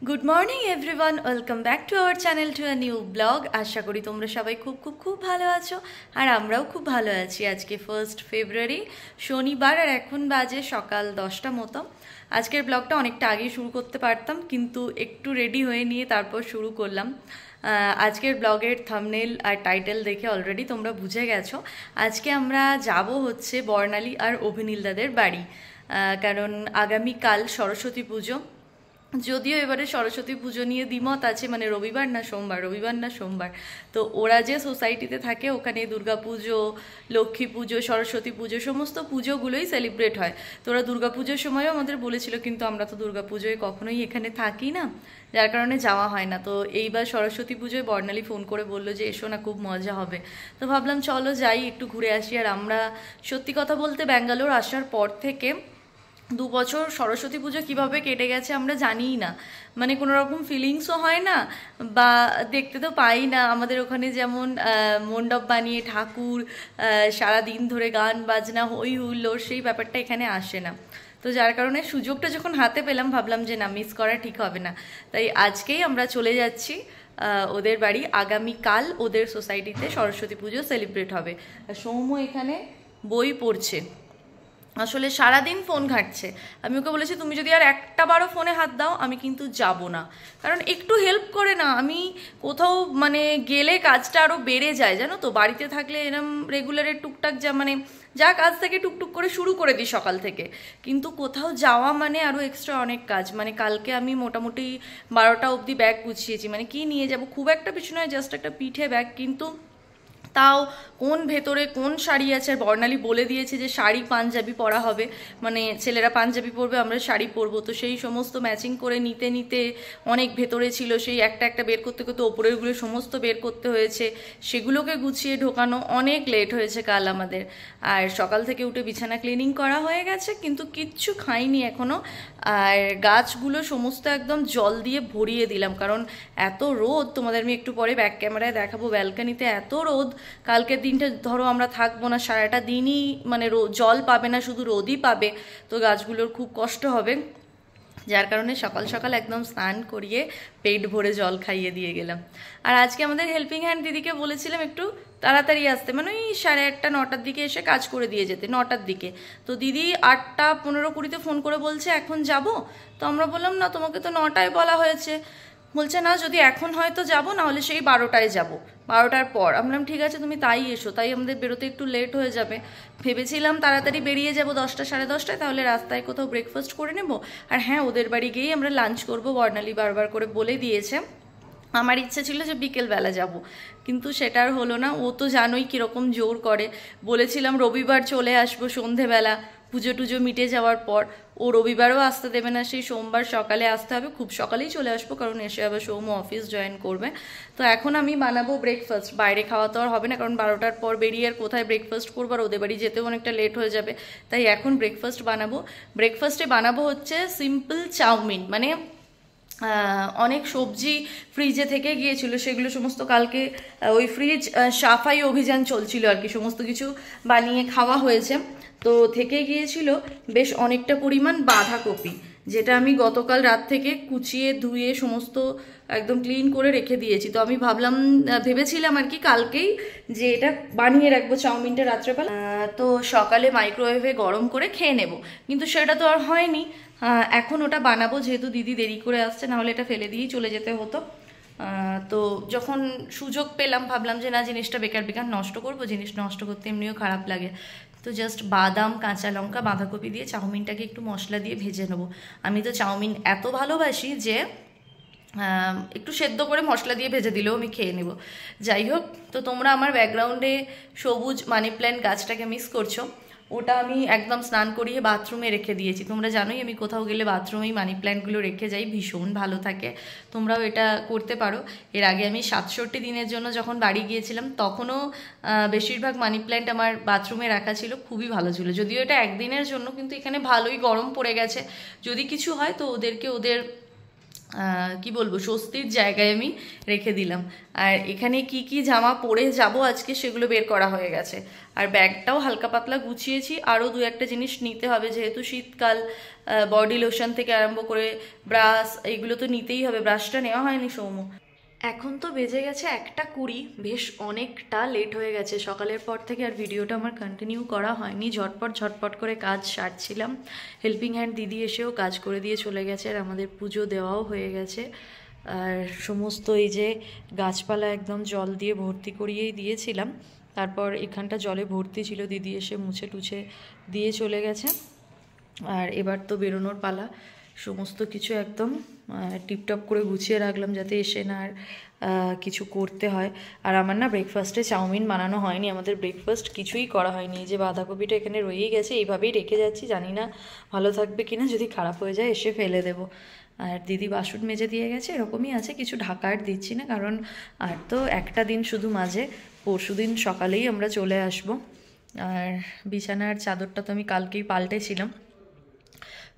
Good morning everyone, welcome back to our channel to a new blog. আশা করি তোমরা সবাই খুব খুব খুব ভালো আছো, আর আমরাও খুব ভালো আছি। আজকে 1 ফেব্রুয়ারি, শনিবার, আর এখন বাজে সকাল 10টা মতো। আজকের ব্লগটা অনেকটা আগেই শুরু করতে পারতাম, কিন্তু একটু রেডি হয়ে নিয়ে তারপর শুরু করলাম। আজকের ব্লগের থাম্বনেল আর টাইটেল দেখে অলরেডি তোমরা বুঝে গেছো। আজকে আমরা যাব হচ্ছে বর্ণালী আর অভিনীলদাদের বাড়ি, কারণ আগামীকাল সরস্বতী পুজো। যদিও এবারে সরস্বতী পুজো নিয়ে দ্বিমত আছে, মানে রবিবার না সোমবার। তো ওরা যে সোসাইটিতে থাকে ওখানে দুর্গা পুজো, লক্ষ্মী পুজো, সরস্বতী পুজো সমস্ত পুজোগুলোই সেলিব্রেট হয়। তো ওরা দুর্গা পুজোর সময়ও আমাদের বলেছিল, কিন্তু আমরা তো দুর্গা পুজোয় কখনোই এখানে থাকি না, যার কারণে যাওয়া হয় না। তো এইবার সরস্বতী পুজোয় বর্ণালী ফোন করে বললো যে এসো না, খুব মজা হবে। তো ভাবলাম চলো যাই, একটু ঘুরে আসি। আর আমরা সত্যি কথা বলতে ব্যাঙ্গালোর আসার পর থেকে 2 বছর সরস্বতী পুজো কিভাবে কেটে গেছে আমরা জানিই না, মানে কোনো রকম ফিলিংসও হয় না, বা দেখতে তো পাই না। আমাদের ওখানে যেমন মণ্ডপ বানিয়ে ঠাকুর সারা দিন ধরে গান বাজনা হই হুল্লোড়, সেই ব্যাপারটা এখানে আসে না। তো যার কারণে সুযোগটা যখন হাতে পেলাম ভাবলাম যে না, মিস করা ঠিক হবে না। তাই আজকেই আমরা চলে যাচ্ছি ওদের বাড়ি। আগামীকাল ওদের সোসাইটিতে সরস্বতী পুজো সেলিব্রেট হবে। আর সৌম্য এখানে বই পড়ছে, আসলে সারাদিন ফোন ঘাঁটছে। আমি ওকে বলেছি তুমি যদি আর একটা বারও ফোনে হাত দাও আমি কিন্তু যাব না, কারণ একটু হেল্প করে না। আমি কোথাও মানে গেলে কাজটা আরও বেড়ে যায়, জানো তো। বাড়িতে থাকলে এরম রেগুলারের টুকটাক যা মানে যা কাজ থেকে টুকটুক করে শুরু করে দিই সকাল থেকে, কিন্তু কোথাও যাওয়া মানে আরও এক্সট্রা অনেক কাজ। মানে কালকে আমি মোটামুটি 12টা অবধি ব্যাগ গুছিয়েছি, মানে কি নিয়ে যাব, খুব একটা কিছু নয়, জাস্ট একটা পিঠে ব্যাগ, কিন্তু তাও কোন ভেতরে কোন শাড়ি আছে। আর বর্ণালী বলে দিয়েছে যে শাড়ি পাঞ্জাবি পরা হবে, মানে ছেলেরা পাঞ্জাবি পরবে, আমরা শাড়ি পরবো। তো সেই সমস্ত ম্যাচিং করে নিতে নিতে অনেক ভেতরে ছিল, সেই একটা একটা বের করতে করতে ওপরেরগুলো সমস্ত বের করতে হয়েছে, সেগুলোকে গুছিয়ে ঢোকানো অনেক লেট হয়েছে কাল আমাদের। আর সকাল থেকে উঠে বিছানা ক্লিনিং করা হয়ে গেছে, কিন্তু কিচ্ছু খাইনি এখনো। আর গাছগুলো সমস্ত একদম জল দিয়ে ভরিয়ে দিলাম, কারণ এত রোদ। তোমাদের আমি একটু পরে ব্যাক ক্যামেরায় দেখাবো, ব্যালকানিতে এত রোদ। কালকের দিনটা ধরো আমরা থাকবো না, সারাটা দিনই মানে জল পাবে না, শুধু রোদই পাবে। তো গাছগুলোর খুব কষ্ট হবে, যার কারণে সকাল সকাল একদম স্নান করিয়ে পেট ভরে জল খাইয়ে দিয়ে গেলাম। আর আজকে আমাদের হেল্পিং হ্যান্ড দিদিকে বলেছিলাম একটু তাড়াতাড়ি আসতে, মানে ওই 8:30 9টার দিকে এসে কাজ করে দিয়ে যেতে, 9টার দিকে। তো দিদি 8টা 15-20-তে ফোন করে বলছে এখন যাব। তো আমরা বললাম না, তোমাকে তো 9টায় বলা হয়েছে। বলছে না, যদি এখন হয়তো যাবো, না হলে সেই 12টায় যাব, 12টার পর। আমরা বললাম ঠিক আছে তুমি তাই এসো। তাই আমাদের বেরোতে একটু লেট হয়ে যাবে। ভেবেছিলাম তাড়াতাড়ি বেরিয়ে যাব 10টা 10:30টায়, তাহলে রাস্তায় কোথাও ব্রেকফাস্ট করে নেব। আর হ্যাঁ, ওদের বাড়ি গিয়েই আমরা লাঞ্চ করবো, বর্ণালী বারবার করে বলে দিয়েছে। আমার ইচ্ছে ছিল যে বিকেলবেলা যাব, কিন্তু সেটা আর হলো না। ও তো জানোই কীরকম জোর করে। বলেছিলাম রবিবার চলে আসবো সন্ধেবেলা, পুজো টুজো মিটে যাওয়ার পর। ও রবিবারও আসতে দেবে না, সেই সোমবার সকালে আসতে হবে, খুব সকালেই চলে আসবো, কারণ এসে আবার সৌম্য অফিস জয়েন করবে। তো এখন আমি বানাবো ব্রেকফাস্ট, বাইরে খাওয়া তো আর হবে না, কারণ 12টার পর বেরিয়ে আর কোথায় ব্রেকফাস্ট করবো, আর ওদের বাড়ি যেতেও অনেকটা লেট হয়ে যাবে। তাই এখন ব্রেকফাস্ট বানাবো। ব্রেকফাস্টে বানাবো হচ্ছে সিম্পল চাউমিন, মানে অনেক সবজি ফ্রিজে থেকে গিয়েছিল, সেগুলো সমস্ত কালকে ওই ফ্রিজ সাফাই অভিযান চলছিল আর কি, সমস্ত কিছু বানিয়ে খাওয়া হয়েছে। তো থেকে গিয়েছিল বেশ অনেকটা পরিমাণ বাঁধাকপি, যেটা আমি গতকাল রাত থেকে কুচিয়ে ধুয়ে সমস্ত একদম ক্লিন করে রেখে দিয়েছি। তো আমি ভেবেছিলাম আর কি কালকেই যে এটা বানিয়ে রাখবো চাউমিনটা রাত্রেবেলা, তো সকালে মাইক্রোওয়েভে গরম করে খেয়ে নেব, কিন্তু সেটা তো আর হয়নি। এখন ওটা বানাবো, যেহেতু দিদি দেরি করে আসছে, নাহলে এটা ফেলে দিয়েই চলে যেতে হতো। তো যখন সুযোগ পেলাম ভাবলাম যে না, জিনিসটা বেকার বেকার নষ্ট করবো, জিনিস নষ্ট করতে এমনিও খারাপ লাগে। তো জাস্ট বাদাম, কাঁচা লঙ্কা, বাঁধাকপি দিয়ে চাউমিনটাকে একটু মশলা দিয়ে ভেজে নেবো। আমি তো চাউমিন এত ভালোবাসি যে একটু সেদ্ধ করে মশলা দিয়ে ভেজে দিলেও আমি খেয়ে নেব। যাই হোক, তো তোমরা আমার ব্যাকগ্রাউন্ডে সবুজ মানি প্ল্যান্ট গাছটাকে মিস করছো। ওটা আমি একদম স্নান করিয়ে বাথরুমে রেখে দিয়েছি। তোমরা জানোই আমি কোথাও গেলে বাথরুমেই মানি প্ল্যান্টগুলো রেখে যাই, ভীষণ ভালো থাকে। তোমরাও এটা করতে পারো। এর আগে আমি 67 দিনের জন্য যখন বাড়ি গিয়েছিলাম, তখনও বেশিরভাগ মানি প্ল্যান্ট আমার বাথরুমে রাখা ছিল, খুবই ভালো ছিল। যদিও এটা একদিনের জন্য, কিন্তু এখানে ভালোই গরম পড়ে গেছে। যদি কিছু হয় তো ওদেরকে ওদের কি বলবো, স্বস্তির জায়গায় আমি রেখে দিলাম। আর এখানে কি কি জামা পরে যাব আজকে সেগুলো বের করা হয়ে গেছে। আর ব্যাগটাও হালকা পাতলা গুছিয়েছি, আরও দু একটা জিনিস নিতে হবে যেহেতু শীতকাল। বডি লোশন থেকে আরম্ভ করে ব্রাশ, এইগুলো তো নিতেই হবে। ব্রাশটা নেওয়া হয়নি সৌম্য। এখন তো বেজে গেছে 1:20, বেশ অনেকটা লেট হয়ে গেছে। সকালের পর থেকে আর ভিডিওটা আমার কন্টিনিউ করা হয়নি, ঝটপট ঝটপট করে কাজ সারছিলাম। হেল্পিং হ্যান্ড দিদি এসেও কাজ করে দিয়ে চলে গেছে, আর আমাদের পুজো দেওয়াও হয়ে গেছে। আর সমস্ত এই যে গাছপালা একদম জল দিয়ে ভর্তি করিয়েই দিয়েছিলাম, তারপর এখানটা জলে ভর্তি ছিল, দিদি এসে মুছে টুছে দিয়ে চলে গেছে। আর এবার তো বেরোনোর পালা। সমস্ত কিছু একদম টিপটপ করে গুছিয়ে রাখলাম যাতে এসে না আর কিছু করতে হয়। আর আমার না ব্রেকফাস্টে চাউমিন বানানো হয়নি, আমাদের ব্রেকফাস্ট কিছুই করা হয়নি। এই যে বাঁধাকপিটা এখানে রয়েই গেছে, এইভাবেই রেখে যাচ্ছি, জানি না ভালো থাকবে কিনা, যদি খারাপ হয়ে যায় এসে ফেলে দেবো। আর দিদি বাসন মেজে দিয়ে গেছে, এরকমই আছে, কিছু ঢাকার দিচ্ছি না, কারণ আর তো একটা দিন শুধু মাঝে, পরশু দিন সকালেই আমরা চলে আসব। আর বিছানার চাদরটা তো আমি কালকেই পাল্টেছিলাম,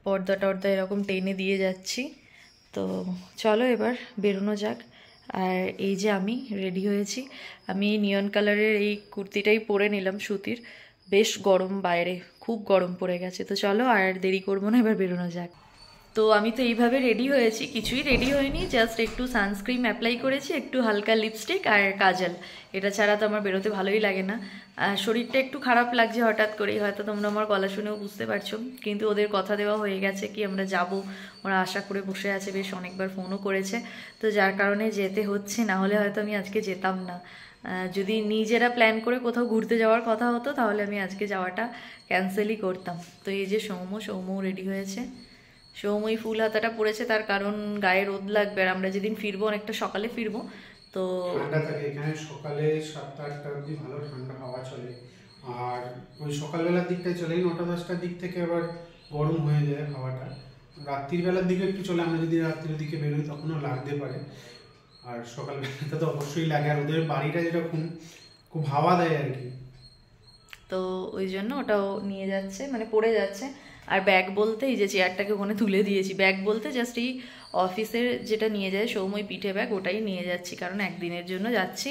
পর্দা টর্দা এরকম টেনে দিয়ে যাচ্ছি। তো চলো এবার বেরোনো যাক। আর এই যে আমি রেডি হয়েছি, আমি নিয়ন কালারের এই কুর্তিটাই পরে নিলাম সুতির। বেশ গরম বাইরে, খুব গরম পড়ে গেছে। তো চলো আর দেরি করবো না, এবার বেরোনো যাক। তো আমি তো এইভাবে রেডি হয়েছি, কিছুই রেডি হয়নি, জাস্ট একটু সানস্ক্রিন অ্যাপ্লাই করেছি, একটু হালকা লিপস্টিক আর কাজল। এটা ছাড়া তো আমার বেরোতে ভালোই লাগে না। শরীরটা একটু খারাপ লাগছে হঠাৎ করেই, হয়তো তোমরা আমার গলা শুনেও বুঝতে পারছো, কিন্তু ওদের কথা দেওয়া হয়ে গেছে কি আমরা যাব, ওরা আশা করে বসে আছে, বেশ অনেকবার ফোনও করেছে, তো যার কারণে যেতে হচ্ছে, না হলে হয়তো আমি আজকে যেতাম না। যদি নিজেরা প্ল্যান করে কোথাও ঘুরতে যাওয়ার কথা হতো তাহলে আমি আজকে যাওয়াটা ক্যান্সেলই করতাম। তো এই যে সৌম্যও রেডি হয়েছে। সৌম্যই ফুল হাতাটা পড়েছে, তার কারণ গায়ে রোদ লাগবে, আর আমরা যেদিন ফিরবো অনেকটা সকালে ফিরবো, তো ঠান্ডা থাকে এখানে। সকালে 7টা-8টা অবধি ভালো ঠান্ডা হাওয়া চলে, আর ওই সকালবেলার দিকটায় চলে, 9টা-10টার দিক থেকে আবার গরম হয়ে যায় হাওয়াটা। রাত্রির বেলার দিকে একটু চলে, আমরা যদি রাত্রির দিকে বেরোই তখনও লাগতে পারে, আর সকালবেলাটা তো অবশ্যই লাগে। আর ওদের বাড়িটা যেরকম খুব হাওয়া দেয় আর কি, তো ওই জন্য ওটাও নিয়ে যাচ্ছে, মানে পড়ে যাচ্ছে। আর ব্যাগ বলতে এই যে চেয়ারটাকে ওখানে তুলে দিয়েছি, ব্যাগ বলতে জাস্ট এই অফিসের যেটা নিয়ে যায় সৌম্যই পিঠে ব্যাগ, ওটাই নিয়ে যাচ্ছি, কারণ একদিনের জন্য যাচ্ছি,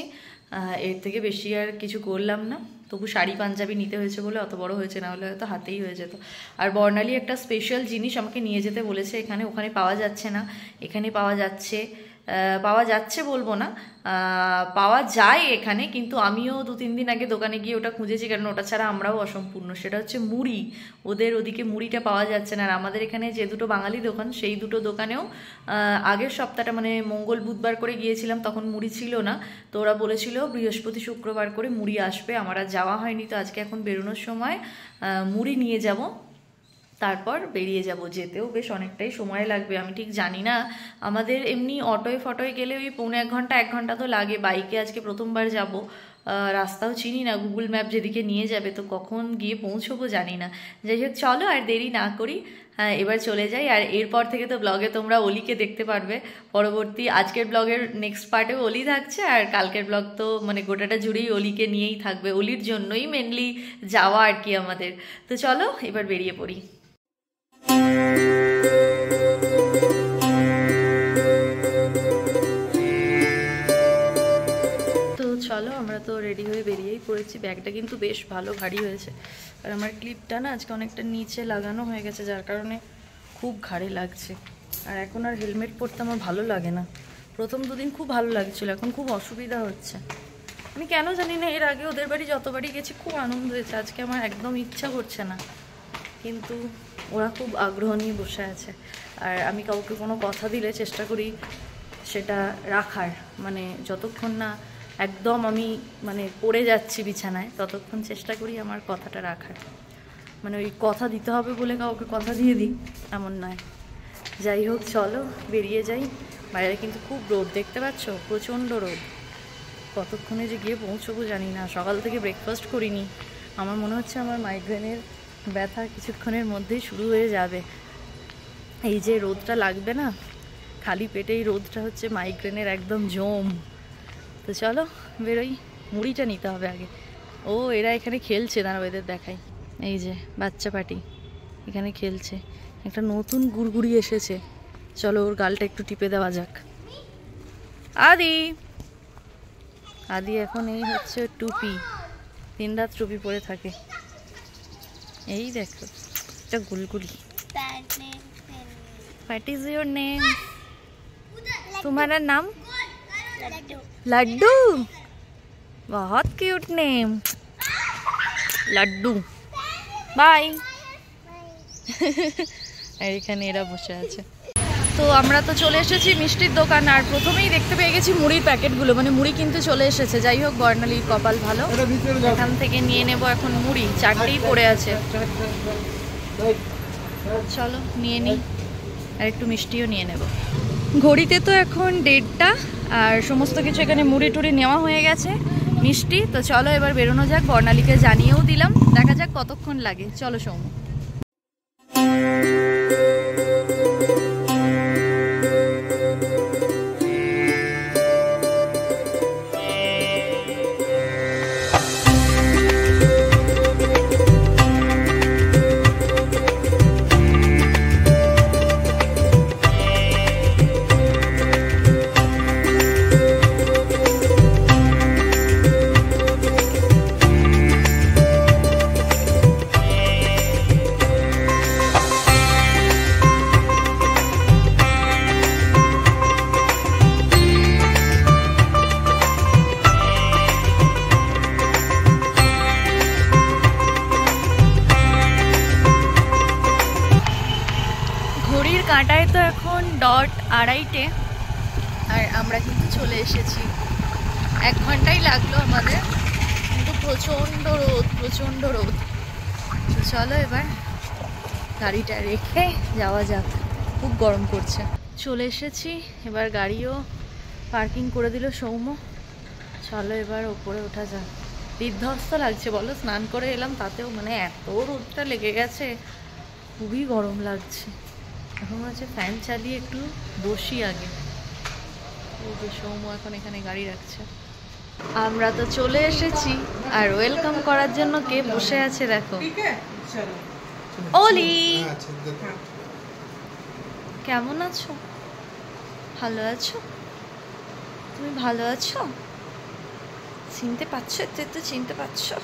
এর থেকে বেশি আর কিছু করলাম না। তবু শাড়ি পাঞ্জাবি নিতে হয়েছে বলে অত বড় হয়েছে, না হলে হয়তো হাতেই হয়ে যেত। আর বর্ণালী একটা স্পেশাল জিনিস আমাকে নিয়ে যেতে বলেছে, এখানে ওখানে পাওয়া যাচ্ছে না, এখানে পাওয়া যাচ্ছে, পাওয়া যাচ্ছে বলবো না, পাওয়া যায় এখানে, কিন্তু আমিও 2-3 দিন আগে দোকানে গিয়ে ওটা খুঁজেছি, কারণ ওটা ছাড়া আমরাও অসম্পূর্ণ। সেটা হচ্ছে মুড়ি। ওদের ওদিকে মুড়িটা পাওয়া যাচ্ছে না, আর আমাদের এখানে যে দুটো বাঙালি দোকান, সেই দুটো দোকানেও আগের সপ্তাহটা মানে মঙ্গল বুধবার করে গিয়েছিলাম, তখন মুড়ি ছিল না। তো ওরা বলেছিল বৃহস্পতি শুক্রবার করে মুড়ি আসবে, আমার আর যাওয়া হয়নি। তো আজকে এখন বেরোনোর সময় মুড়ি নিয়ে যাব, তারপর বেরিয়ে যাব। যেতেও বেশ অনেকটাই সময় লাগবে, আমি ঠিক জানি না। আমাদের এমনি অটোয় ফটোয় গেলে ওই 1.5 ঘন্টা তো লাগে, বাইকে আজকে প্রথমবার যাব, রাস্তাও চিনি না, গুগল ম্যাপ যেদিকে নিয়ে যাবে, তো কখন গিয়ে পৌঁছবো জানি না। যাই হোক চলো আর দেরি না করি, এবার চলে যাই। আর এরপর থেকে তো ব্লগে তোমরা অলিকে দেখতে পারবে পরবর্তী, আজকের ব্লগের নেক্সট পার্টেও অলি থাকছে, আর কালকের ব্লগ তো মানে গোটাটা জুড়েই অলিকে নিয়েই থাকবে, অলির জন্যই মেনলি যাওয়া আর কি আমাদের। তো চলো এবার বেরিয়ে পড়ি। তো চলো আমরা তো রেডি হয়ে বেরিয়েই পড়েছি। ব্যাগটা কিন্তু বেশ ভালো ভারী হয়েছে, আর আমার ক্লিপটা না আজকে অনেকটা নিচে লাগানো হয়ে গেছে, যার কারণে খুব ঘাড়ে লাগছে। আর এখন আর হেলমেট পরতে আমার ভালো লাগে না, প্রথম 2 দিন খুব ভালো লাগছিলো, এখন খুব অসুবিধা হচ্ছে। আমি কেন জানি না, এর আগে ওদের বাড়ি যতবারই গেছি খুব আনন্দ হয়েছে, আজকে আমার একদম ইচ্ছা করছে না, কিন্তু ওরা খুব আগ্রহ নিয়ে বসে আছে। আর আমি কাউকে কোনো কথা দিলে চেষ্টা করি সেটা রাখার, মানে যতক্ষণ না একদম আমি মানে পড়ে যাচ্ছি বিছানায়, ততক্ষণ চেষ্টা করি আমার কথাটা রাখার। মানে ওই কথা দিতে হবে বলে কাউকে কথা দিয়ে দিই এমন নয়। যাই হোক চলো বেরিয়ে যাই। বাইরে কিন্তু খুব রোদ, দেখতে পাচ্ছ, প্রচণ্ড রোদ। কতক্ষণে যে গিয়ে পৌঁছবো জানি না, সকাল থেকে ব্রেকফাস্ট করিনি। আমার মনে হচ্ছে আমার মাইগ্রেনের ব্যথা কিছুক্ষণের মধ্যেই শুরু হয়ে যাবে। এই যে রোদটা লাগবে না, খালি পেটেই রোদটা হচ্ছে মাইগ্রেনের একদম জম। তো চলো বেরোই, মুড়িটা নিতে হবে আগে। ও এরা এখানে খেলছে, দাঁড়াও এদের দেখাই। এই যে বাচ্চা পাটি এখানে খেলছে, একটা নতুন গুড়গুড়ি এসেছে, চলো ওর গালটা একটু টিপে দেওয়া যাক। আদি আদি এখন এই হচ্ছে টুপি, দিন রাত টুপি পরে থাকে। এই দেখো এটা গুলগুলি। What is your name? तुम्हारा नाम? लड्डू। बहुत क्यूट नेम लड्डू। बाय। আর এখানে এরা বসে আছে। তো আমরা তো চলে এসেছি মিষ্টির দোকান, আর প্রথমেই দেখতে পেয়ে গেছি মুড়ির প্যাকেটগুলো, মানে মুড়ি কিনতে চলে এসেছে। যাই হোক, বর্ণালীর কপাল ভালো, এখান থেকে নিয়ে নেব এখন মুড়ি। 4টেই পড়ে আছে, চলো নিয়ে নিই, আর একটু মিষ্টিও নিয়ে নেব। ঘড়িতে তো এখন 1:30টা, আর সমস্ত কিছু এখানে মুড়ি টুড়ি নেওয়া হয়ে গেছে, মিষ্টি। তো চলো এবার বেরোনো যাক, বর্ণালীকে জানিয়েও দিলাম, দেখা যাক কতক্ষণ লাগে। চলো সৌম্য। কাঁটায় তো এখন 2:30, আর আমরা কিন্তু চলে এসেছি। 1 ঘন্টাই লাগলো আমাদের, কিন্তু প্রচণ্ড রোদ, প্রচণ্ড রোদ। তো চলো এবার গাড়িটা রেখে যাওয়া যাক, খুব গরম করছে। চলে এসেছি, এবার গাড়িও পার্কিং করে দিল সৌম্য। চলো এবার ওপরে ওঠা যাক। বিধ্বস্ত লাগছে বলো, স্নান করে এলাম তাতেও মানে এত রোদটা লেগে গেছে, খুবই গরম লাগছে। এখন হচ্ছে ফ্যান চালিয়ে একটু বসি আগে। এই যে সৌম্য এখন এখানে গাড়ি রাখছে। আমরা তো চলে এসেছি, আর ওয়েলকাম করার জন্য কে বসে আছে দেখো, ওলি। কেমন আছো? ভালো আছো? তুমি ভালো আছো? চিনতে পারছো? তো চিনতে পারছো?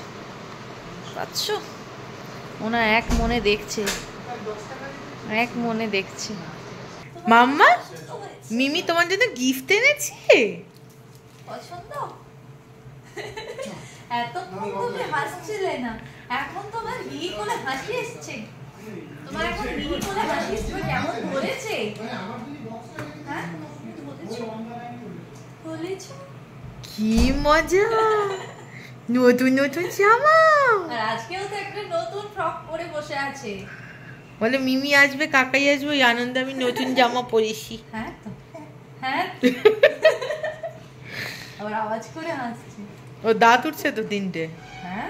ওনা এক মনে দেখছে, এক মনে দেখছে। মাম্মা, মিমি তোমার জন্য গিফট এনেছে। পছন্দ? এতক্ষণ তুমি হাসছিলে না, এখন তোমার হি করে হাসি এসছে। তোমার এখন হি করে হাসি এসছে, কেমন বলেছে? হ্যাঁ বলেছো? কি মজা, নতুন নতুন জামা। আর আজকেও তো একটা নতুন ফ্রক পরে বসে আছে। বলে মিমি আসবে, কাকাই আসবে, ওই আনন্দে আমি নতুন জামা পরেছি। হ্যাঁ তো, হ্যাঁ আবার আওয়াজ করে হাসছে। ও দাঁত উঠছে তো 3টে। হ্যাঁ,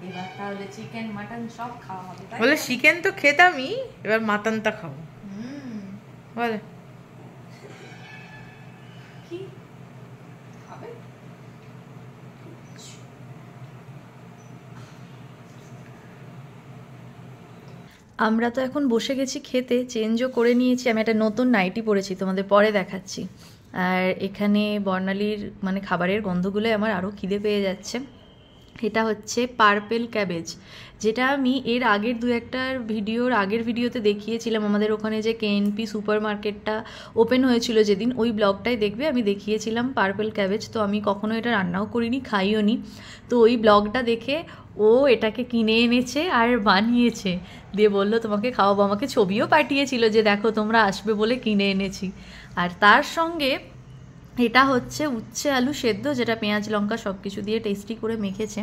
এবার তাহলে চিকেন মাটন সব খাওয়া হবে। বলে চিকেন তো খেতামই, এবার মাটনটা খাবো। বলে কি খাবে? আমরা তো এখন বসে গেছি খেতে, চেঞ্জও করে নিয়েছি। আমি একটা নতুন নাইটি পরেছি, তোমাদের পরে দেখাচ্ছি। আর এখানে বর্ণালীর মানে খাবারের গন্ধগুলো আমার আরও খিদে পেয়ে যাচ্ছে। এটা হচ্ছে পার্পেল ক্যাবেজ, যেটা আমি এর আগের আগের ভিডিওতে দেখিয়েছিলাম। আমাদের ওখানে যে কেএনপি সুপার মার্কেটটা ওপেন হয়েছিল যেদিন, ওই ব্লগটাই দেখবে, আমি দেখিয়েছিলাম পার্পেল ক্যাবেজ। তো আমি কখনো এটা রান্নাও করিনি, খাইও নি। তো ওই ব্লগটা দেখে ও এটাকে কিনে এনেছে আর বানিয়েছে, দিয়ে বললো তোমাকে খাওয়াবো। আমাকে ছবিও পাঠিয়েছিল যে দেখো তোমরা আসবে বলে কিনে এনেছি। আর তার সঙ্গে এটা হচ্ছে উচ্ছে আলু সেদ্ধ, যেটা পেঁয়াজ লঙ্কা সব কিছু দিয়ে টেস্টি করে মেখেছে।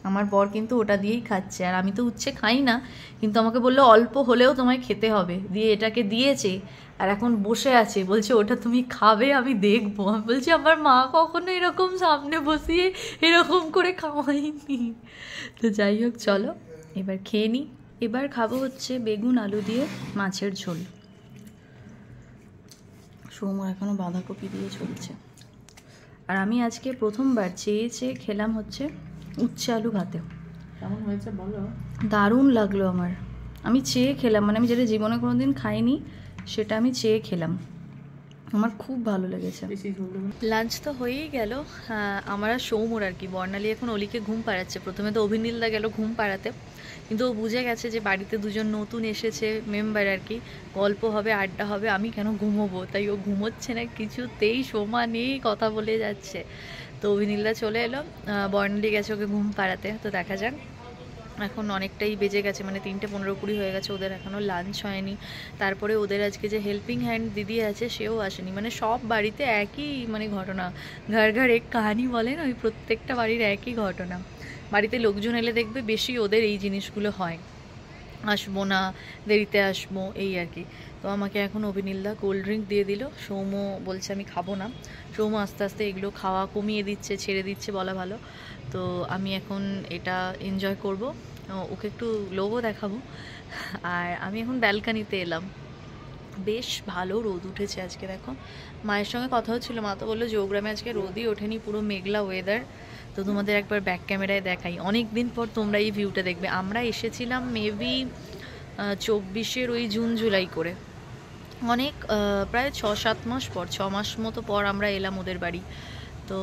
আমার বর কিন্তু ওটা দিয়েই খাচ্ছে, আর আমি তো উচ্ছে খাই না, কিন্তু আমাকে বললো অল্প হলেও তোমায় খেতে হবে, দিয়ে এটাকে দিয়েছে। আর এখন বসে আছে, বলছে ওটা তুমি খাবে, আমি দেখবো। আমি বলছি আমার মা কখনো এরকম সামনে বসিয়ে এরকম করে খাওয়াইনি। তো যাই হোক, চলো এবার খেয়ে নিই। এবার খাবো হচ্ছে বেগুন আলু দিয়ে মাছের ঝোল। সৌম্য এখনও বাঁধাকপি দিয়ে চলছে। আর আমি আজকে প্রথমবার চেয়ে খেলাম হচ্ছে উচ্ছে আলু ভাতে। কেমন হয়েছে বলো? দারুণ লাগলো আমার। আমি চেয়ে খেলাম, মানে আমি যেটা জীবনে কোনোদিন খাইনি সেটা আমি চেয়ে খেলাম, আমার খুব ভালো লেগেছে। লাঞ্চ তো হয়েই গেল। আমার আর সৌমর আর কি, বর্ণালী এখন অলিকে ঘুম পাড়াচ্ছে। প্রথমে তো অভিনীলদা গেল ঘুম পাড়াতে, কিন্তু ও বুঝে গেছে যে বাড়িতে দুজন নতুন এসেছে মেম্বার আর কি, গল্প হবে, আড্ডা হবে, আমি কেন ঘুমোবো, তাই ও ঘুমোচ্ছে না কিছুতেই, সোমা নিয়েই কথা বলে যাচ্ছে। তো অভিনীলদা চলে এলো, বর্ণালী গেছে ওকে ঘুম পাড়াতে। তো দেখা যাক, এখন অনেকটাই বেজে গেছে, মানে 3:15-20 হয়ে গেছে, ওদের এখনও লাঞ্চ হয়নি। তারপরে ওদের আজকে যে হেল্পিং হ্যান্ড দিদি আছে সেও আসেনি। মানে সব বাড়িতে একই মানে ঘটনা, ঘর ঘর এক কাহানি বলেন, ওই প্রত্যেকটা বাড়ির একই ঘটনা। বাড়িতে লোকজন এলে দেখবে বেশি ওদের এই জিনিসগুলো হয়, আসবো না, দেরিতে আসবো, এই আর কি। তো আমাকে এখন অভিনীলদা কোল্ড ড্রিঙ্ক দিয়ে দিল। সৌম বলছে আমি খাবো না। সৌম আস্তে আস্তে এগুলো খাওয়া কমিয়ে দিচ্ছে, ছেড়ে দিচ্ছে বলা ভালো। তো আমি এখন এটা এনজয় করব, ওকে একটু লোভও দেখাবো। আর আমি এখন ব্যালকানিতে এলাম, বেশ ভালো রোদ উঠেছে আজকে। দেখো, মায়ের সঙ্গে কথা হচ্ছিল, মা তো বললো জৌগ্রামে আজকে রোদই ওঠেনি, পুরো মেঘলা ওয়েদার। তো তোমাদের একবার ব্যাক ক্যামেরায় দেখাই, অনেক দিন পর তোমরা এই ভিউটা দেখবে। আমরা এসেছিলাম মেবি 24-এর ওই জুন জুলাই করে, অনেক প্রায় 6-7 মাস পর, 6 মাস মতো পর আমরা এলাম ওদের বাড়ি। তো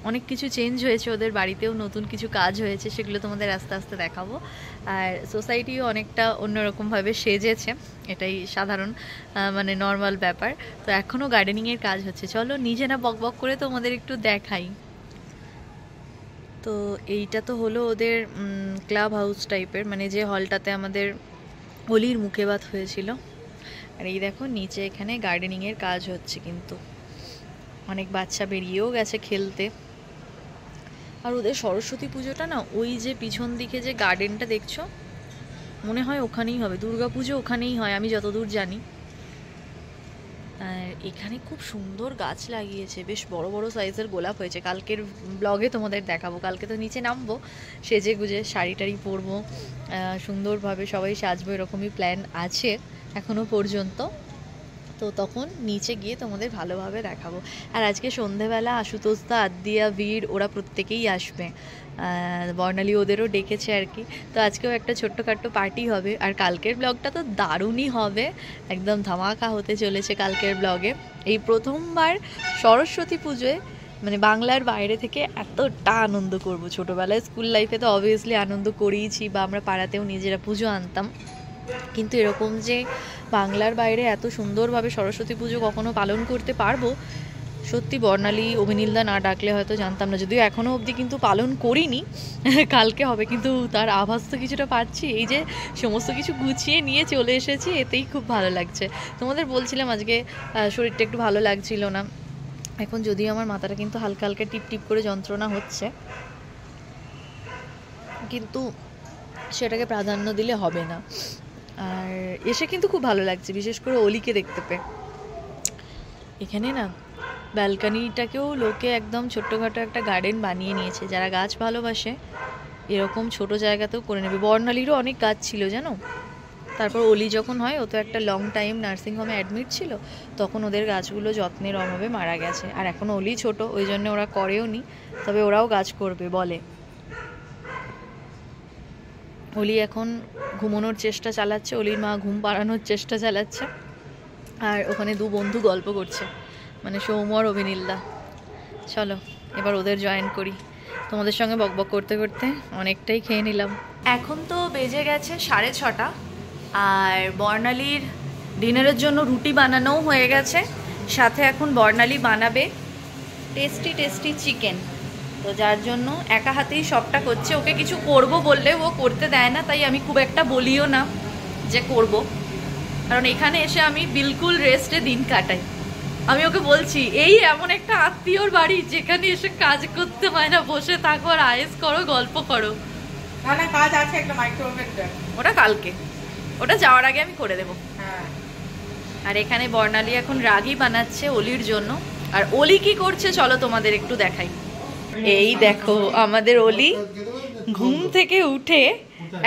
অনেক কিছু চেঞ্জ হয়েছে ওদের বাড়িতেও, নতুন কিছু কাজ হয়েছে, সেগুলো তোমাদের আস্তে আস্তে দেখাবো। আর সোসাইটিও অনেকটা অন্যরকমভাবে সেজেছে, এটাই সাধারণ মানে নর্মাল ব্যাপার। তো এখনও গার্ডেনিংয়ের কাজ হচ্ছে, চলো নিজেরা বক বক করে তোমাদের একটু দেখাই। তো এইটা তো হলো ওদের ক্লাব হাউস টাইপের, মানে যে হলটাতে আমাদের অলির মুখে ভাত হয়েছিল। আর এই দেখো নিচে এখানে গার্ডেনিংয়ের কাজ হচ্ছে, কিন্তু অনেক বাচ্চা বেরিয়েও গেছে খেলতে। আর ওদের সরস্বতী পুজোটা না, ওই যে পিছন দিকে যে গার্ডেনটা দেখছো, মনে হয় ওখানেই হবে, দুর্গা পুজো ওখানেই হয় আমি যতদূর জানি। আর এখানে খুব সুন্দর গাছ লাগিয়েছে, বেশ বড় বড় সাইজের গোলাপ হয়েছে। কালকের ব্লগে তোমাদের দেখাবো, কালকে তো নিচে নামবো, সেজে গুজে শাড়ি টাড়ি পরবো, সুন্দরভাবে সবাই সাজবো, এরকমই প্ল্যান আছে এখনও পর্যন্ত। তো তখন নিচে গিয়ে তোমাদের ভালোভাবে দেখাবো। আর আজকে সন্ধেবেলা আশুতোষদা, আদ্দিয়া, বীর ওরা প্রত্যেকেই আসবে, বর্ণালী ওদেরও ডেকেছে আর কি। তো আজকেও একটা ছোট্টখাট্টো পার্টি হবে। আর কালকের ব্লগটা তো দারুণই হবে, একদম ধামাকা হতে চলেছে কালকের ব্লগে। এই প্রথমবার সরস্বতী পুজোয় মানে বাংলার বাইরে থেকে এতটা আনন্দ করব। ছোটোবেলায় স্কুল লাইফে তো অবভিয়াসলি আনন্দ করিয়েছি, বা আমরা পাড়াতেও নিজেরা পুজো আনতাম, কিন্তু এরকম যে বাংলার বাইরে এত সুন্দরভাবে সরস্বতী পুজো কখনো পালন করতে পারবো, সত্যি বর্ণালী, অভিনীলদা না ডাকলে হয়তো জানতাম না। যদিও এখনও অবধি কিন্তু পালন করিনি, কালকে হবে, কিন্তু তার আভাস তো কিছুটা পাচ্ছি। এই যে সমস্ত কিছু গুছিয়ে নিয়ে চলে এসেছি, এতেই খুব ভালো লাগছে। তোমাদের বলছিলাম আজকে শরীরটা একটু ভালো লাগছিল না, এখন যদিও আমার মাথাটা কিন্তু হালকা হালকা টিপ টিপ করে যন্ত্রণা হচ্ছে, কিন্তু সেটাকে প্রাধান্য দিলে হবে না। আর এসে কিন্তু খুব ভালো লাগছে, বিশেষ করে অলিকে দেখতে পেয়ে। এখানে না ব্যালকানিটাকেও লোকে একদম ছোট্টখাটো একটা গার্ডেন বানিয়ে নিয়েছে, যারা গাছ ভালোবাসে এরকম ছোট জায়গাতেও করে নেবে। বর্ণালীরও অনেক গাছ ছিল জানো, তারপর অলি যখন হয়, ও তো একটা লং টাইম নার্সিংহোমে অ্যাডমিট ছিল, তখন ওদের গাছগুলো যত্নের অভাবে মারা গেছে। আর এখন অলি ছোট, ওই জন্য ওরা করেও নি, তবে ওরাও গাছ করবে বলে। অলি এখন ঘুমানোর চেষ্টা চালাচ্ছে, অলির মা ঘুম পাড়ানোর চেষ্টা চালাচ্ছে, আর ওখানে দু বন্ধু গল্প করছে, মানে সৌম আর অভিনীলদা। চলো এবার ওদের জয়েন করি। তোমাদের সঙ্গে বকবক করতে করতে অনেকটাই খেয়ে নিলাম। এখন তো বেজে গেছে 6:30, আর বর্ণালীর ডিনারের জন্য রুটি বানানোও হয়ে গেছে, সাথে এখন বর্ণালী বানাবে টেস্টি টেস্টি চিকেন। তো যার জন্য একা হাতেই সবটা করছে, ওকে কিছু করব বললে ও করতে দেয় না, তাই আমি খুব একটা বলিও না যে করব, কারণ এখানে এসে আমি বিলকুল রেস্টে দিন কাটাই। আমি ওকে বলছি এই এমন একটা আত্মীয়র বাড়ি যেখানে এসে কাজ করতে হয় না, বসে থাকো আর আয়েস করো, গল্প করো। না কাজ আছে, একটা মাইক্রোওয়েভ, ওটা কালকে, ওটা যাওয়ার আগে আমি করে দেবো। আর এখানে বর্ণালী এখন রাগি বানাচ্ছে অলির জন্য। আর অলি কি করছে চলো তোমাদের একটু দেখাই। এই দেখো আমাদের অলি ঘুম থেকে উঠে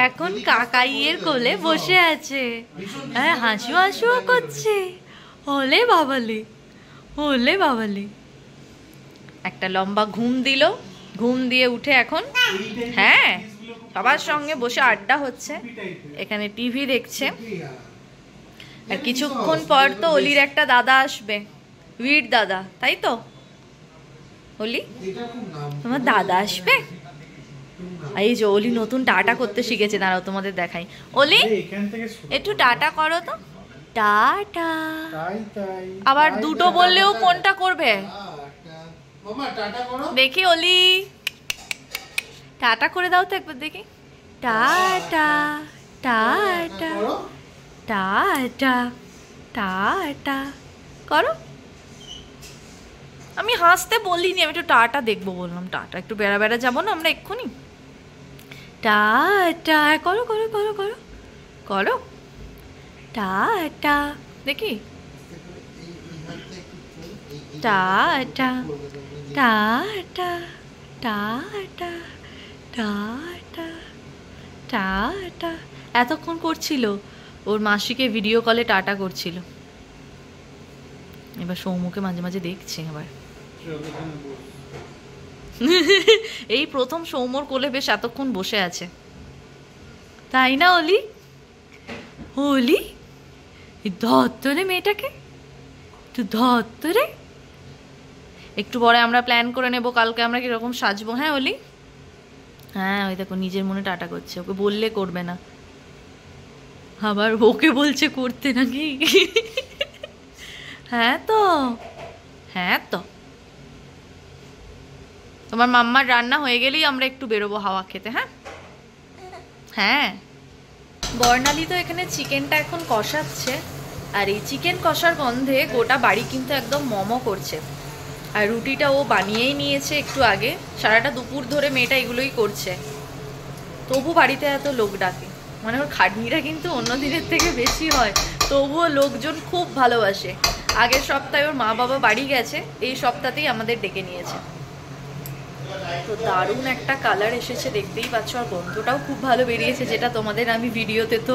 এখন কাকাইয়ের কোলে বসে আছে, হ্যাঁ হাসু হাসুও করছে। ওলে বাবালে, ওলে বাবালে, একটা লম্বা ঘুম দিল, ঘুম দিয়ে উঠে এখন হ্যাঁ সবার সঙ্গে বসে আড্ডা হচ্ছে, এখানে টিভি দেখছে। আর কিছুক্ষণ পর তো অলির একটা দাদা আসবে, উইড দাদা, তাই তো অলি? তোমার দাদা আসবে। এই যে অলি নতুন টাটা করতে শিখেছে, দাঁড়াও তোমাদের দেখাই। অলি একটু টাটা করো তো, টাটা। আবার দুটো বললেও কোনটা করবে দেখি? অলি টাটা করে দাও তো একবার দেখি। টাটা টাটা টাটা টাটা করো। আমি হাসতে বলিনি, আমি একটু টাটা দেখবো বললাম। টাটা একটু বেড়া বেড়া যাবো না আমরা এক্ষুনি। টাটা করো করো করো করো করো টাটা দেখি। Tata tata tata tata tata এতক্ষণ করছিল, ওর মাসিকে ভিডিও কলে টাটা করছিল। এবার সৌমুকে মাঝে মাঝে দেখছি। আবার এই প্রথম সৌমর কোলে বেশ এতক্ষণ বসে আছে, তাই না অলি? অলি ধত্তরে মেয়েটাকে, তুই ধত্তরে। একটু পরে আমরা প্ল্যান করে নেব কালকে আমরা কিরকম সাজবো। হ্যাঁ অলি? হ্যাঁ ওই দেখো নিজের মনে টাটা করছে, ওকে বললে করবে না, আবার ওকে বলছে করতে নাকি। হ্যাঁ তো, হ্যাঁ তো। তোমার মাম্মার রান্না হয়ে গেলেই আমরা একটু বেরোবো হাওয়া খেতে। হ্যাঁ হ্যাঁ। বর্ণালী তো এখানে চিকেনটা এখন কষাচ্ছে, আর এই চিকেন কষার গন্ধে গোটা বাড়ি কিন্তু একদম মমো করছে। আর রুটিটা ও বানিয়েই নিয়েছে একটু আগে, সারাটা দুপুর ধরে মেয়েটা এগুলোই করছে, তবু বাড়িতে এত লোক ডাকে। মানে ওর খাটনিটা কিন্তু অন্য দিনের থেকে বেশি হয়, তবুও লোকজন খুব ভালোবাসে। আগের সপ্তাহে ওর মা বাবা বাড়ি গেছে, এই সপ্তাহতেই আমাদের ডেকে নিয়েছে। তো দারুণ একটা কালার এসেছে দেখতেই পাচ্ছ, আর গন্ধটাও খুব ভালো বেরিয়েছে, যেটা তোমাদের আমি ভিডিওতে তো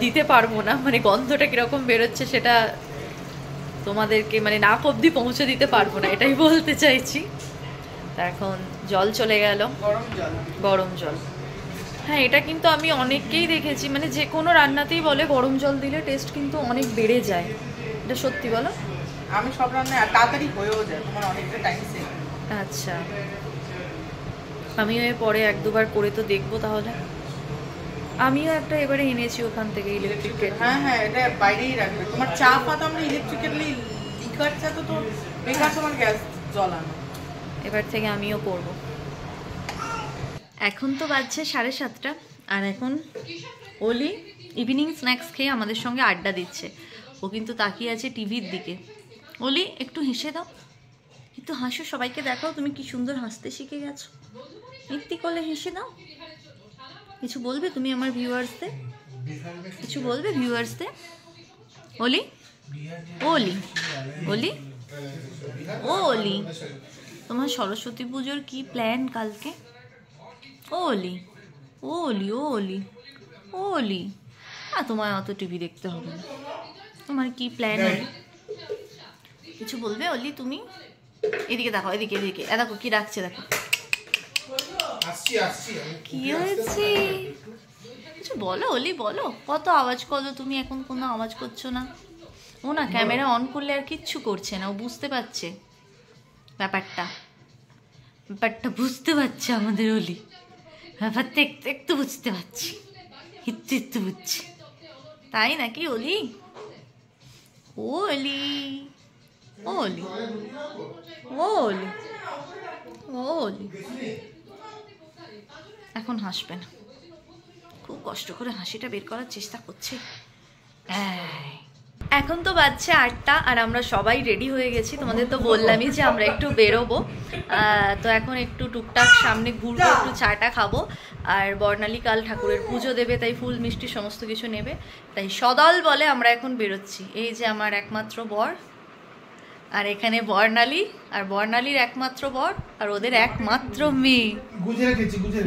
দিতে পারবো না। মানে গন্ধটা কিরকম বেরোচ্ছে সেটা তোমাদেরকে মানে নাক অবধি পৌঁছে দিতে পারবো না, এটাই বলতে চাইছি। তা এখন জল চলে গেল, গরম জল। হ্যাঁ এটা কিন্তু আমি অনেককেই দেখেছি, মানে যে কোনো রান্নাতেই বলে গরম জল দিলে টেস্ট কিন্তু অনেক বেড়ে যায়। এটা সত্যি বলো? আমি সব রান্না তাড়াতাড়ি হয়েও যায়, তোমার অনেকটা টাইম সেভ। আচ্ছা, আমিও এর পরে এক দুবার করে তো দেখবো তাহলে। আমিও একটা এবারে এনেছি ওখান থেকে ইলেকট্রিক কেটলি। হ্যাঁ হ্যাঁ, এটা বাইরেই রাখবে। তোমার চা পাতা আমরা ইলেকট্রিক্যালি লিকার চা তো বেকার, তোমার গ্যাস জ্বলানো। এবার থেকে আমিও করব। এখন তো বাজছে 7:30, আর এখন অলি ইভিনিং স্ন্যাক্স খেয়ে আমাদের সঙ্গে আড্ডা দিচ্ছে। ও কিন্তু তাকিয়ে আছে টিভির দিকে। অলি একটু হেসে দাও, একটু হাসো, সবাইকে দেখাও তুমি কি সুন্দর হাসতে শিখে গেছো। মিত্তি করলে হেসে দাও। কিছু বলবে তুমি আমার ভিউয়ার্সদের? কিছু বলবে ভিউয়ার্সদের? অলি অলি অলি ও অলি, তোমার সরস্বতী পুজোর কি প্ল্যান কালকে? ও অলি ও অলি ও অলি ও অলি, তোমার অত টিভি দেখতে হবে না, তোমার কি প্ল্যান? অলি কিছু বলবে অলি তুমি? এদিকে দেখো, এদিকে এদিকে, দেখো কি ডাকছে, দেখো কি হয়েছে। কিছু বলো অলি, বলো। কত আওয়াজ করো তুমি, এখন কোনো আওয়াজ করছো না। ও না ক্যামেরা অন করলে আর কিচ্ছু করছে না, ও বুঝতে পারছে ব্যাপারটা, ব্যাপারটা বুঝতে পারছে আমাদের অলি, ব্যাপারটা একটু একটু বুঝতে পারছি, একটু একটু বুঝছি, তাই নাকি অলি? ও অলি ও অলি ও অলি ও অলি, এখন হাসবে না, খুব কষ্ট করে হাসিটা বের করার চেষ্টা করছে। এখন তো বাজছে 8টা, আর আমরা সবাই রেডি হয়ে গেছি। তোমাদের তো বললামই যে আমরা একটু বেরোবো, তো এখন একটু টুকটাক সামনে ঘুরবো, একটু চাটা খাবো। আর বর্ণালী কাল ঠাকুরের পুজো দেবে, তাই ফুল মিষ্টি সমস্ত কিছু নেবে, তাই সদল বলে আমরা এখন বেরোচ্ছি। এই যে আমার একমাত্র বর, আর এখানে বর্ণালী, আর বর্ণালীর একমাত্র বর, আর ওদের একমাত্র মেয়ে।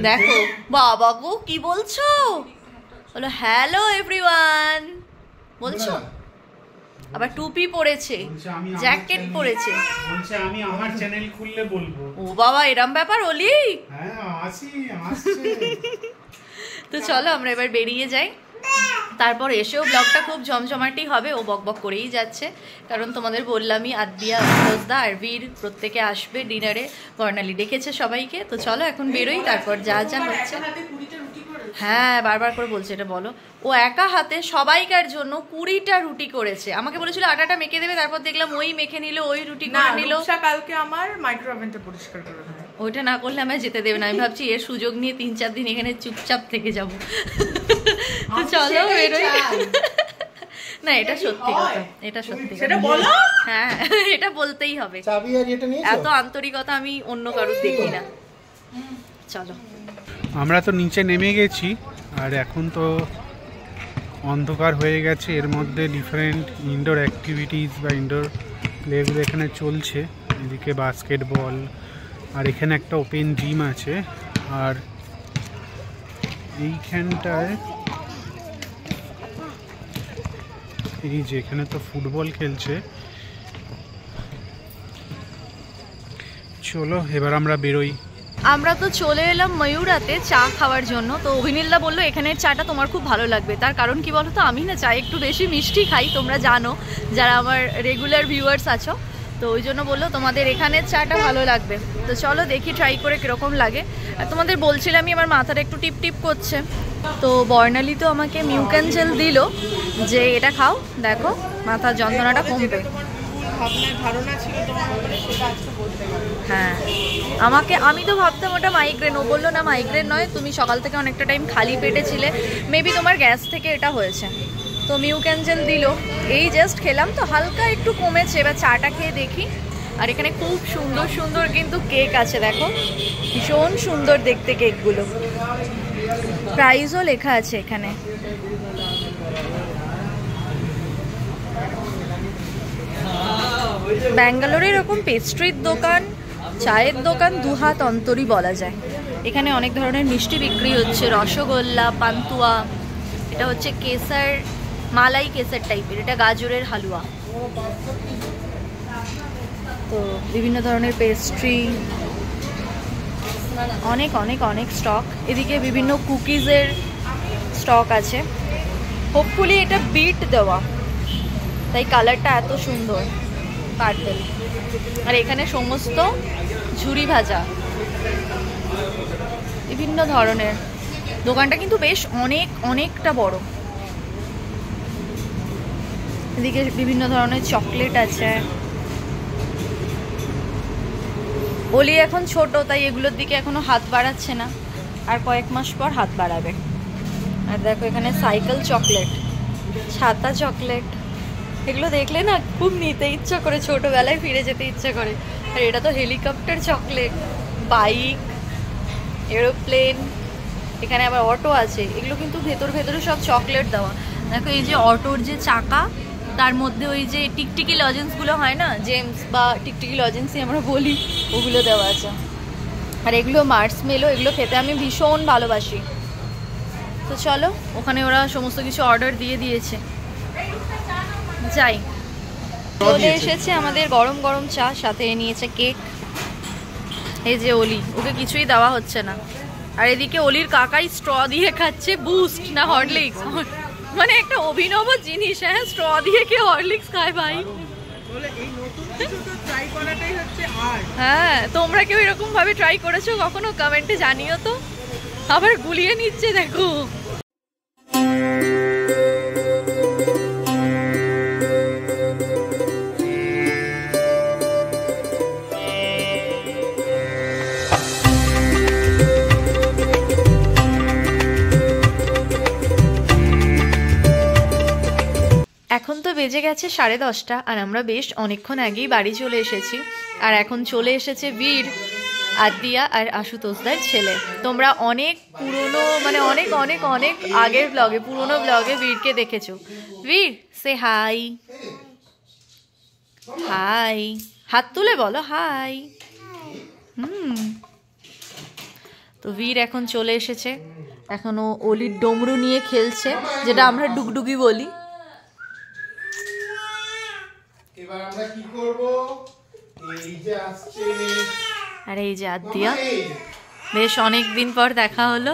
দেখো বাবা গো কি বলছো, বলো হ্যালো এভরিওয়ান বলছো, আবার টুপি পরেছে, জ্যাকেট পরেছে, বলছে আমি আমার চ্যানেল খুললে বলবো। ও বাবা এরম ব্যাপার অলি? হ্যাঁ আসি আসছে। তো চলো আমরা এবার বেরিয়ে যাই। তারপর এসেও ব্লগটা খুব জমজমাটি হবে, ও বকবক করেই যাচ্ছে, কারণ তোমাদের বললামই আদিয়া, দোস্তা আর বীর প্রত্যেকে আসবে ডিনারে, বর্ণালী ডেকেছে সবাইকে। তো চলো এখন বেরোই, তারপর যা যা হচ্ছে। হ্যাঁ, বারবার করে বলছে এটা বলো। ও একা হাতে সবাইকার জন্য 20টা রুটি করেছে। আমাকে বলেছিল আটাটা মেখে দেবে, তারপর দেখলাম ওই মেখে নিল, ওই রুটি করে নিল। কালকে আমার মাইক্রোওভেনটা পরিষ্কার করে দেবে, ওইটা না করলে আমায় যেতে দেবে না। আমি ভাবছি এর সুযোগ নিয়ে 3-4 দিন এখানে চুপচাপ থেকে যাব। চলো বেরোই। না এটা সত্যি কথা, এটা সত্যি সেটা বলো। হ্যাঁ এটা বলতেই হবে, চাবি আর এটা নিয়েছো? এত আন্তরিকতা আমি অন্য কারোর দেখি না। চলো আমরা তো নিচে নেমে গেছি, আর এখন তো অন্ধকার হয়ে গেছে। এর মধ্যে ডিফারেন্ট ইনডোর অ্যাক্টিভিটিস বা ইনডোর প্লেগুলো এখানে চলছে। এদিকে বাস্কেটবল, আর এখানে একটা ওপেন জিম আছে। আর এইখানটায় এই যে এখানে তো ফুটবল খেলছে। চলো এবার আমরা বেরোই। আমরা তো চলে এলাম ময়ূরাতে চা খাওয়ার জন্য। তো অভিনীলদা বললো এখানের চাটা তোমার খুব ভালো লাগবে। তার কারণ কি বলো তো, আমি না চা একটু বেশি মিষ্টি খাই, তোমরা জানো যারা আমার রেগুলার ভিউয়ার্স আছো। তো ওই জন্য বললো তোমাদের এখানের চাটা ভালো লাগবে। তো চলো দেখি ট্রাই করে কীরকম লাগে। আর তোমাদের বলছিলামই আমার মাথাটা একটু টিপ টিপ করছে। তো বর্ণালী তো আমাকে মিউক্যানজেল দিল যে এটা খাও, দেখো মাথার যন্ত্রণাটা কমবে। ধারণা ছিল তোমার ব্যাপারে, সেটা আজকে বলতে পারো। হ্যাঁ আমি তো ভাবতাম ওটা মাইগ্রেন। ও বললো না মাইগ্রেন নয়, তুমি সকাল থেকে অনেকটা টাইম খালি পেটে ছিলে, মেবি তোমার গ্যাস থেকে এটা হয়েছে। তো মিউক্যানজেল দিল, এই জাস্ট খেলাম তো হালকা একটু কমেছে। এবার চাটা খেয়ে দেখি। আর এখানে খুব সুন্দর সুন্দর কিন্তু কেক আছে, দেখো ভীষণ সুন্দর দেখতে কেকগুলো। প্রাইসও লেখা আছে এখানে। ব্যাঙ্গালোরে এরকম পেস্ট্রির দোকান, চায়ের দোকান দুহাত অন্তরই বলা যায়। এখানে অনেক ধরনের মিষ্টি বিক্রি হচ্ছে, রসগোল্লা, পান্তুয়া, এটা হচ্ছে কেসার, মালাই কেসার টাইপের, এটা গাজরের হালুয়া। তো বিভিন্ন ধরনের পেস্ট্রি, অনেক অনেক অনেক স্টক। এদিকে বিভিন্ন কুকিজের স্টক আছে। হোপফুলি এটা বিট দেওয়া, তাই কালারটা এত সুন্দর পার্পল। আর এখানে সমস্ত ঝুরি ভাজা, বিভিন্ন ধরনের। দোকানটা কিন্তু বেশ অনেকটা বড়। এদিকে বিভিন্ন ধরনের চকলেট আছে। ওলি এখন ছোট, তাই এগুলোর দিকে এখনো হাত বাড়াচ্ছে না, আর কয়েক মাস পর হাত বাড়াবে। আর দেখো এখানে সাইকেল চকলেট, ছাতা চকলেট, এগুলো দেখলে না খুব নিতে ইচ্ছা করে, ছোটবেলায় ফিরে যেতে ইচ্ছা করে। আর এটা তো হেলিকপ্টার চকলেট, বাইক, এরোপ্লেন, এখানে আবার অটো আছে। এগুলো কিন্তু ভেতরে সব চকলেট দেওয়া। দেখো এই যে অটোর যে চাকা, তার মধ্যে ওই যে টিকটিকি লজেন্সগুলো হয় না, জেমস বা টিকটিকি লজেন্সই আমরা বলি, ওগুলো দেওয়া আছে। আর এগুলো মার্শমেলো, এগুলো খেতে আমি ভীষণ ভালোবাসি। তো চলো, ওখানে ওরা সমস্ত কিছু অর্ডার দিয়ে দিয়েছে, যাই। চলে এসেছে আমাদের গরম গরম চা, সাথে নিয়েছে কেক। এই যে অলি, ওকে কিছুই দেওয়া হচ্ছে না। আর এদিকে অলির কাকাই স্ট্র দিয়ে খাচ্ছে বুস্ট না হরলিক্স, মানে একটা অভিনব জিনিস। হ্যাঁ, স্ট্র দিয়ে কে হরলিক্স খায় ভাই? হ্যাঁ, তোমরা কেউ এরকম ভাবে ট্রাই করেছো কখনো? কমেন্টে জানিও তো। আবার গুলিয়ে নিচ্ছে দেখো। এখন তো বেজে গেছে 10:30, আর আমরা বেশ অনেকক্ষণ আগেই বাড়ি চলে এসেছি। আর এখন চলে এসেছে বীর, আদিয়া আর আশুতোষদার ছেলে। তোমরা অনেক পুরনো, মানে অনেক অনেক অনেক আগের ব্লগে, পুরনো ব্লগে বীরকে দেখেছো। বীর সে হাই, হাই, হাত তুলে বলো হাই। তো বীর এখন চলে এসেছে। এখন ও অলির ডমরু নিয়ে খেলছে, যেটা আমরা ডুগডুগি বলি। এবার আমরা কি করব? এই যে আসছে, আরে এই যে আদিয়া, বেশ অনেক দিন পর দেখা হলো।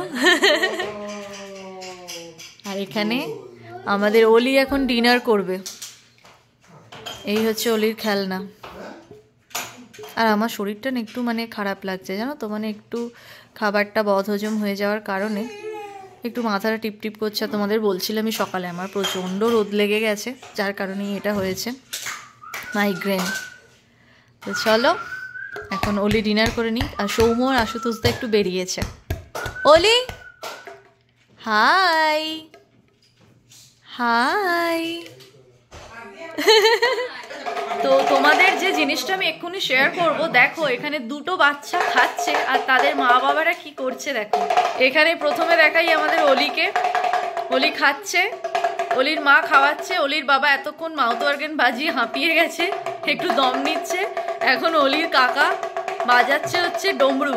আর এখানে আমাদের অলি এখন ডিনার করবে। এই হচ্ছে অলির খেলনা। আর আমার শরীরটা না একটু মানে খারাপ লাগছে জানো তো, মানে একটু খাবারটা বদহজম হয়ে যাওয়ার কারণে একটু মাথাটা টিপটিপ করছে। তোমাদের বলছিলামই সকালে আমার প্রচণ্ড রোদ লেগে গেছে, যার কারণেই এটা হয়েছে, মাইগ্রেন। তো চলো এখন অলি ডিনার করে নিই। আর সৌম্য আর আশুতোষদা একটু বেরিয়েছে। অলি হাই হাই। তো তোমাদের যে জিনিসটা আমি এক্ষুনি শেয়ার করব, দেখো এখানে দুটো বাচ্চা খাচ্ছে আর তাদের মা বাবারা কি করছে দেখো। এখানে প্রথমে দেখাই আমাদের অলিকে, অলি খাচ্ছে, অলির মা খাওয়াচ্ছে, অলির বাবা এতক্ষণ মাউথ অর্গান বাজিয়ে হাঁপিয়ে গেছে, একটু দম নিচ্ছে। এখন অলির কাকা বাজাচ্ছে হচ্ছে ডমরু,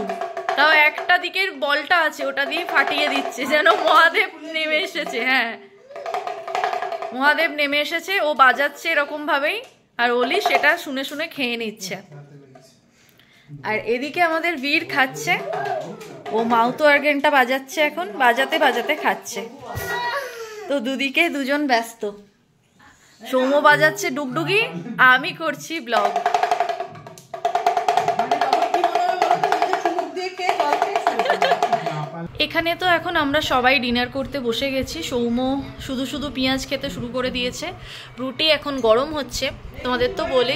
তাও একটা দিকের বলটা আছে ওটা দিয়ে ফাটিয়ে দিচ্ছে, যেন মহাদেব নেমে এসেছে। হ্যাঁ, মহাদেব নেমে এসেছে, ও বাজাচ্ছে এরকম ভাবেই, আর অলি সেটা শুনে শুনে খেয়ে নিচ্ছে। আর এদিকে আমাদের বীর খাচ্ছে, ও মাউথ অর্গানটা বাজাচ্ছে, এখন বাজাতে বাজাতে খাচ্ছে। তো দুদিকে দুজন ব্যস্ত, সৌম্য বাজাচ্ছে ডুগডুগি, আমি করছি ব্লগ। এখানে তো এখন আমরা সবাই ডিনার করতে বসে গেছি। সৌম্য শুধু শুধু পেঁয়াজ খেতে শুরু করে দিয়েছে। রুটি এখন গরম হচ্ছে, তোমাদের তো বলে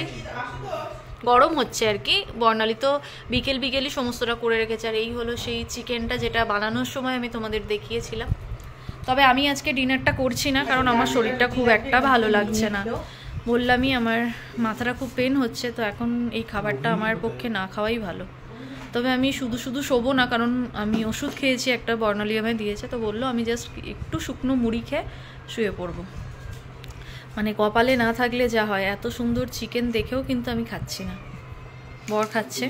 গরম হচ্ছে আর কি। বর্ণালী তো বিকেলই সমস্তটা করে রেখেছে। আর এই হলো সেই চিকেনটা যেটা বানানোর সময় আমি তোমাদের দেখিয়েছিলাম। তবে আমি আজকে ডিনারটা করছি না, কারণ আমার শরীরটা খুব একটা ভালো লাগছে না। বললামই আমার মাথাটা খুব পেন হচ্ছে, তো এখন এই খাবারটা আমার পক্ষে না খাওয়াই ভালো। তবে আমি শুধু শুধু শোবো না, কারণ আমি ওষুধ খেয়েছি একটা, বর্ণালী আমায় দিয়েছে, তো বললো আমি জাস্ট একটু শুকনো মুড়ি খেয়ে শুয়ে পড়বো। মানে কপালে না থাকলে যা হয়, এত সুন্দর চিকেন দেখেও কিন্তু আমি খাচ্ছি না। বর খাচ্ছে,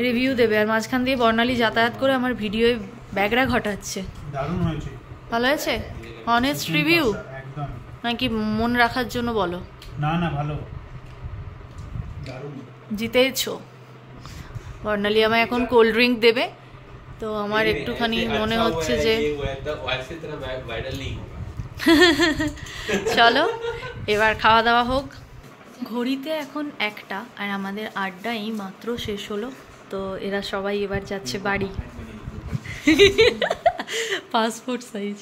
রিভিউ দেবে, আর মাঝখান দিয়ে বর্ণালী যাতায়াত করে আমার ভিডিওয় ব্যাগরা ঘটাচ্ছে। দারুণ হয়েছে। ভালো হয়েছে? অনেস্ট রিভিউ নাকি মন রাখার জন্য বলো? না না, ভালো, দারুণ। জিতেছো। বর্ণালী আমায় এখন কোল্ড ড্রিঙ্ক দেবে, তো আমার একটুখানি মনে হচ্ছে যে চলো এবার খাওয়া দাওয়া হোক। ঘড়িতে এখন 1টা, আর আমাদের আড্ডা এই মাত্র শেষ হলো। তো এরা সবাই এবার যাচ্ছে বাড়ি। Passport size.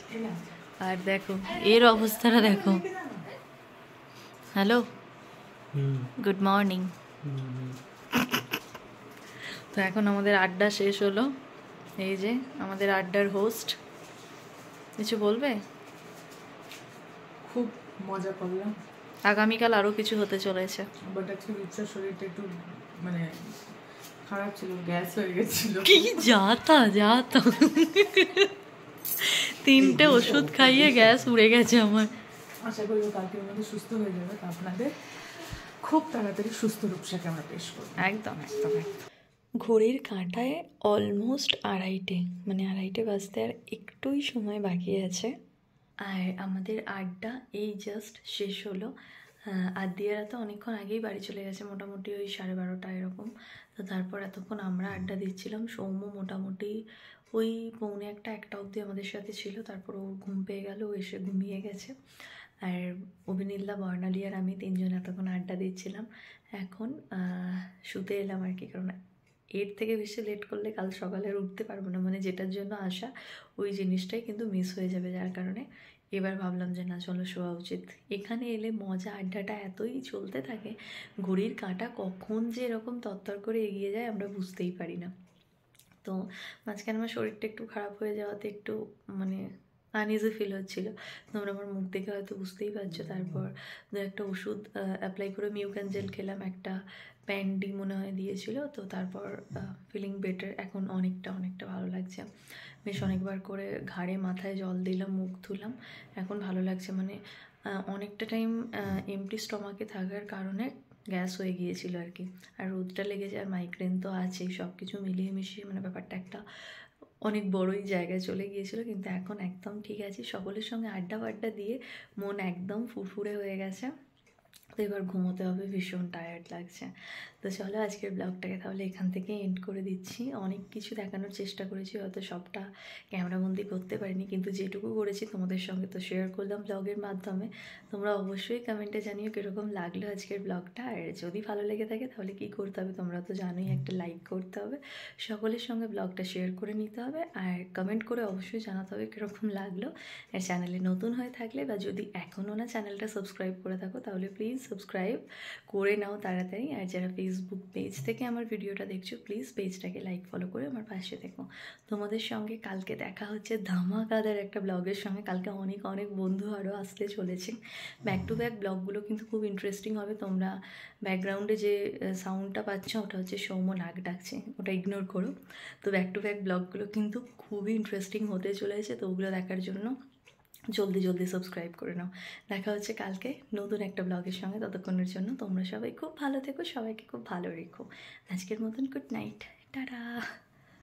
আর দেখো এর অবস্থাটা দেখো। Hello, good morning. তো এখন আমাদের আড্ডা শেষ হলো। এই যে আমাদের আড্ডার হোস্ট, কিছু বলবে? খুব মজা করলাম। আগামীকাল আরো কিছু হতে চলেছে। বাট আজকে রিচার শরীরটা একটু মানে খারাপ ছিল, গ্যাস হয়ে গেছিল। কি যাতা 3টে ওষুধ খাইয়ে গ্যাস উড়ে গেছে আমার। আশা করি কালকের মধ্যে সুস্থ হয়ে যাবে, আপনাদের খুব তাড়াতাড়ি সুস্থ রূপসাকে আমরা পেশ করবো। একদম একদম একদম। ঘড়ির কাঁটায় অলমোস্ট 2:30, মানে 2:30 বাজতে আর একটুই সময় বাকি আছে। আর আমাদের আড্ডা এই জাস্ট শেষ হলো। আদিয়ারা তো অনেকক্ষণ আগেই বাড়ি চলে গেছে, মোটামুটি ওই 12:30 এরকম। তো তারপর এতক্ষণ আমরা আড্ডা দিচ্ছিলাম। সৌম্য মোটামুটি ওই 1:45-1টা অবধি আমাদের সাথে ছিল, তারপর ও ঘুম পেয়ে গেল, ও এসে ঘুমিয়ে গেছে। আর অভিনীলা, বর্ণালী আর আমি 3জন এতক্ষণ আড্ডা দিচ্ছিলাম। এখন শুতে এলাম আর কি, কারণ এর থেকে বেশি লেট করলে কাল সকালে আর উঠতে পারবো না, মানে যেটার জন্য আসা ওই জিনিসটাই কিন্তু মিস হয়ে যাবে। যার কারণে এবার ভাবলাম যে না, চলো শোয়া উচিত। এখানে এলে মজা, আড্ডাটা এতই চলতে থাকে, ঘড়ির কাঁটা কখন যে এরকম তরতর করে এগিয়ে যায় আমরা বুঝতেই পারি না। তো মাঝখানে আমার শরীরটা একটু খারাপ হয়ে যাওয়াতে একটু মানে আনইজি ফিল হচ্ছিলো, তোমরা আমার মুখ দেখে হয়তো বুঝতেই পারছো। তারপর একটা ওষুধ অ্যাপ্লাই করে মিউক্যানজেল খেলাম, একটা প্যান্ডি মনে হয় দিয়েছিল। তো তারপর ফিলিং বেটার, এখন অনেকটা ভালো লাগছে। বেশ অনেকবার করে ঘাড়ে মাথায় জল দিলাম, মুখ ধুলাম, এখন ভালো লাগছে। মানে অনেকটা টাইম এমটি স্টমাকে থাকার কারণে গ্যাস হয়ে গিয়েছিল আর কি, আর রোদটা লেগেছে, আর মাইগ্রেন তো আছেই, সব কিছু মিলিয়ে মিশিয়ে মানে ব্যাপারটা একটা অনেক বড়ই জায়গায় চলে গিয়েছিল। কিন্তু এখন একদম ঠিক আছে, সকলের সঙ্গে আড্ডা দিয়ে মন একদম ফুরফুরে হয়ে গেছে। তো এবার ঘুমোতে হবে, ভীষণ টায়ার্ড লাগছে। তো চলো আজকের ব্লগটাকে তাহলে এখান থেকে এন্ড করে দিচ্ছি। অনেক কিছু দেখানোর চেষ্টা করেছি, হয়তো সবটা ক্যামেরাবন্দি করতে পারিনি, কিন্তু যেটুকু করেছি তোমাদের সঙ্গে তো শেয়ার করলাম ব্লগের মাধ্যমে। তোমরা অবশ্যই কমেন্টে জানিও কীরকম লাগলো আজকের ব্লগটা। আর যদি ভালো লেগে থাকে তাহলে কী করতে হবে তোমরা তো জানোই, একটা লাইক করতে হবে, সকলের সঙ্গে ব্লগটা শেয়ার করে নিতে হবে, আর কমেন্ট করে অবশ্যই জানাতে হবে কীরকম লাগলো। আর চ্যানেলে নতুন হয়ে থাকলে বা যদি এখনও না চ্যানেলটা সাবস্ক্রাইব করে থাকো তাহলে প্লিজ সাবস্ক্রাইব করে নাও তাড়াতাড়ি। আর যারা ফেসবুক পেজ থেকে আমার ভিডিওটা দেখছো প্লিজ পেজটাকে লাইক ফলো করে আমার পাশে থেকো। তোমাদের সঙ্গে কালকে দেখা হচ্ছে ধামাকাদার একটা ব্লগের সঙ্গে। কালকে অনেক অনেক বন্ধু আরও আসতে চলেছে। ব্যাক টু ব্যাক ব্লগগুলো কিন্তু খুব ইন্টারেস্টিং হবে। তোমরা ব্যাকগ্রাউন্ডে যে সাউন্ডটা পাচ্ছ ওটা হচ্ছে সৌম্য নাক ডাকছে, ওটা ইগনোর করো। তো ব্যাক টু ব্যাক ব্লগগুলো কিন্তু খুবই ইন্টারেস্টিং হতে চলেছে। তো ওগুলো দেখার জন্য জলদি জলদি সাবস্ক্রাইব করে নাও। দেখা হচ্ছে কালকে নতুন একটা ব্লগের সঙ্গে। ততক্ষণের জন্য তোমরা সবাই খুব ভালো থেকো, সবাইকে খুব ভালো রেখো। আজকের মতন গুড নাইট, টাটা।